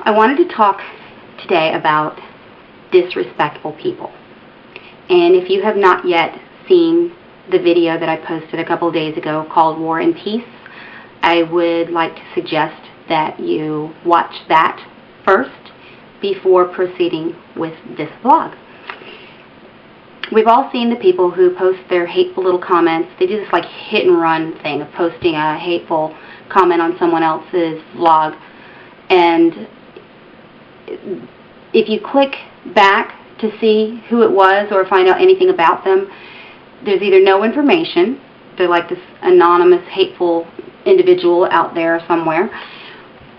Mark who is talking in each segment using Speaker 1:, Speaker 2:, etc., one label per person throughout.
Speaker 1: I wanted to talk today about disrespectful people. And if you have not yet seen the video that I posted a couple of days ago called War and Peace, I would like to suggest that you watch that first before proceeding with this vlog. We've all seen the people who post their hateful little comments. They do this like hit and run thing of posting a hateful comment on someone else's vlog. And if you click back to see who it was or find out anything about them, there's either no information, they're like this anonymous hateful individual out there somewhere,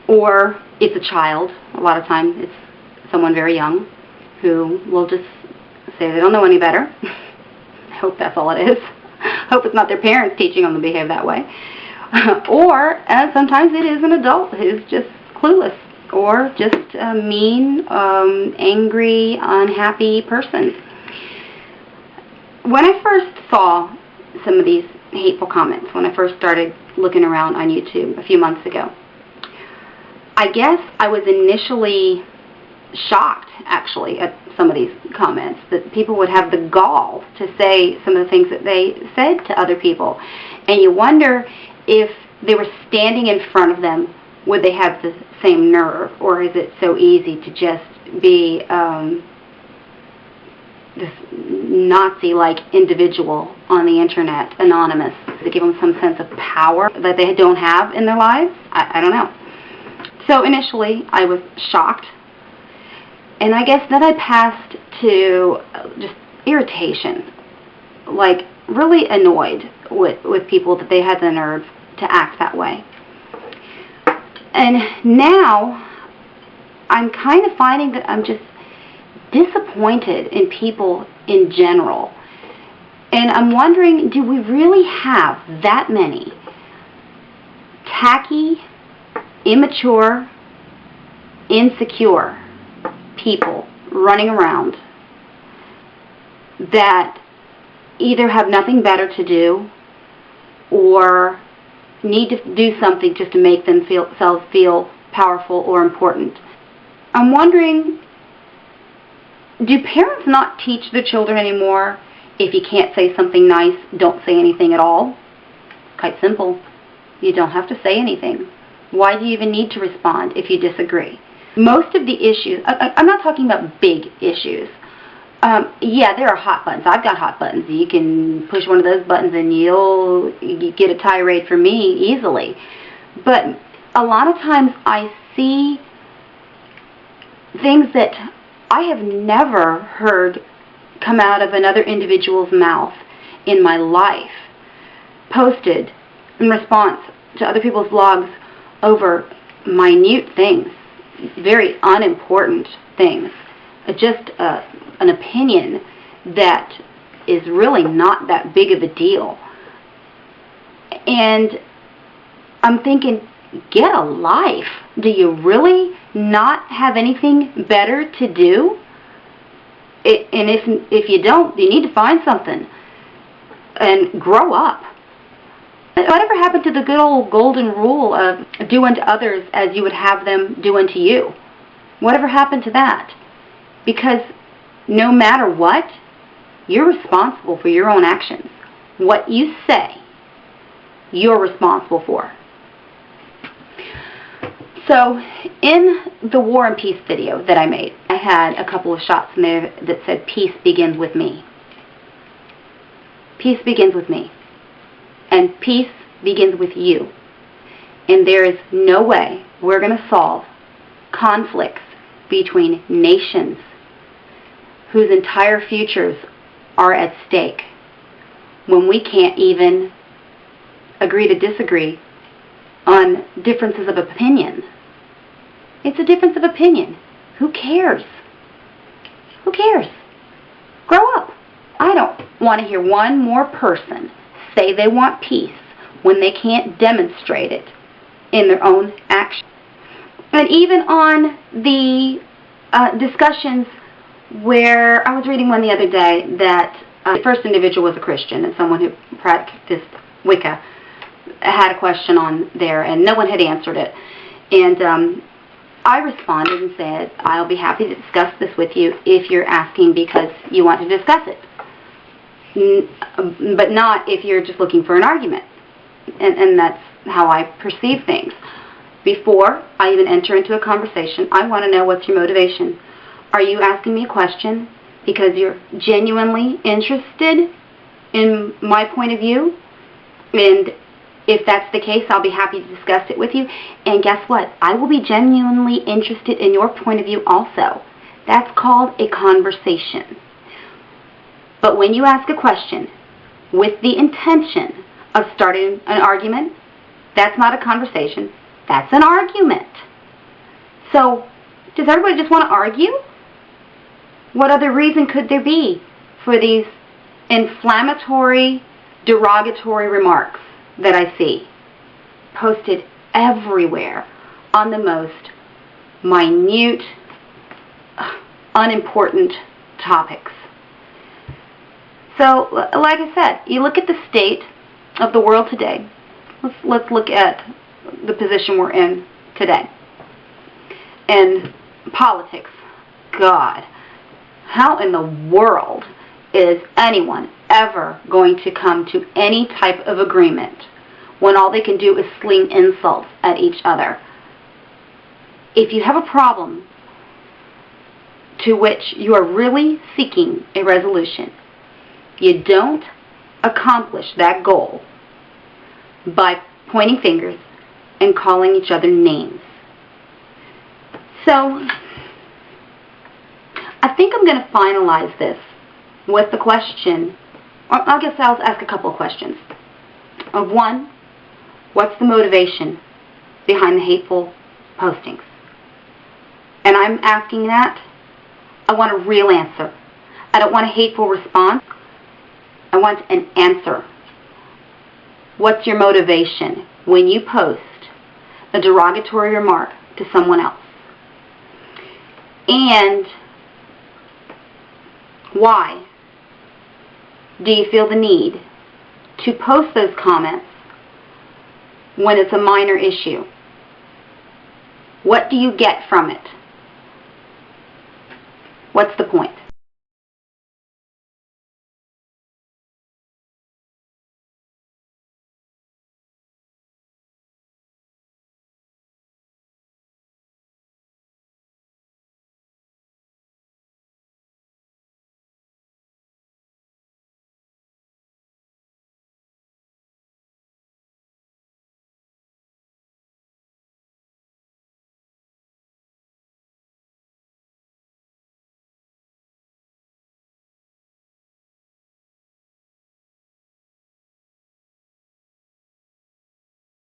Speaker 1: or it's a child. A lot of times it's someone very young who will just say they don't know any better. I hope that's all it is. I hope it's not their parents teaching them to behave that way. Or sometimes it is an adult who's just clueless or just a mean, angry, unhappy person. When I first saw some of these hateful comments, when I first started looking around on YouTube a few months ago, I guess I was initially shocked, actually, at some of these comments, that people would have the gall to say some of the things that they said to other people. And you wonder if they were standing in front of them, would they have the same nerve, or is it so easy to just be this Nazi-like individual on the internet, anonymous, to give them some sense of power that they don't have in their lives? I don't know. So initially I was shocked, and I guess then I passed to just irritation, like really annoyed with people that they had the nerve to act that way. And now I'm kind of finding that I'm just disappointed in people in general. And I'm wondering, do we really have that many tacky, immature, insecure people running around that either have nothing better to do or need to do something just to make themselves feel powerful or important? I'm wondering, do parents not teach their children anymore, if you can't say something nice, don't say anything at all? Quite simple. You don't have to say anything. Why do you even need to respond if you disagree? Most of the issues, I'm not talking about big issues. Yeah, there are hot buttons. I've got hot buttons. You can push one of those buttons and you get a tirade from me easily. But a lot of times I see things that I have never heard come out of another individual's mouth in my life, posted in response to other people's blogs over minute things, very unimportant things, just an opinion that is really not that big of a deal. And I'm thinking, get a life. Do you really not have anything better to do? And if you don't, you need to find something and grow up. Whatever happened to the good old golden rule of do unto others as you would have them do unto you? Whatever happened to that? Because no matter what, you're responsible for your own actions. What you say, you're responsible for. So, in the War and Peace video that I made, I had a couple of shots in there that said, peace begins with me. Peace begins with me. And peace begins with you. And there is no way we're going to solve conflicts between nations whose entire futures are at stake when we can't even agree to disagree on differences of opinion. It's a difference of opinion. Who cares? Who cares? Grow up. I don't want to hear one more person say they want peace when they can't demonstrate it in their own action. And even on the discussions where I was reading one the other day that the first individual was a Christian and someone who practiced Wicca had a question on there and no one had answered it. And I responded and said, I'll be happy to discuss this with you if you're asking because you want to discuss it. But not if you're just looking for an argument. And that's how I perceive things. Before I even enter into a conversation, I want to know what's your motivation. Are you asking me a question because you're genuinely interested in my point of view? And if that's the case, I'll be happy to discuss it with you. And guess what? I will be genuinely interested in your point of view also. That's called a conversation. But when you ask a question with the intention of starting an argument, that's not a conversation. That's an argument. So, does everybody just want to argue? What other reason could there be for these inflammatory, derogatory remarks that I see posted everywhere on the most minute, unimportant topics? So, like I said, you look at the state of the world today. Let's look at the position we're in today. And politics. God, how in the world is anyone ever going to come to any type of agreement when all they can do is sling insults at each other? If you have a problem to which you are really seeking a resolution, you don't accomplish that goal by pointing fingers and calling each other names. So, I think I'm going to finalize this with the question, or I guess I'll ask a couple of questions. Of one, what's the motivation behind the hateful postings? And I'm asking that. I want a real answer. I don't want a hateful response. I want an answer. What's your motivation when you post a derogatory remark to someone else? And why do you feel the need to post those comments when it's a minor issue? What do you get from it? What's the point?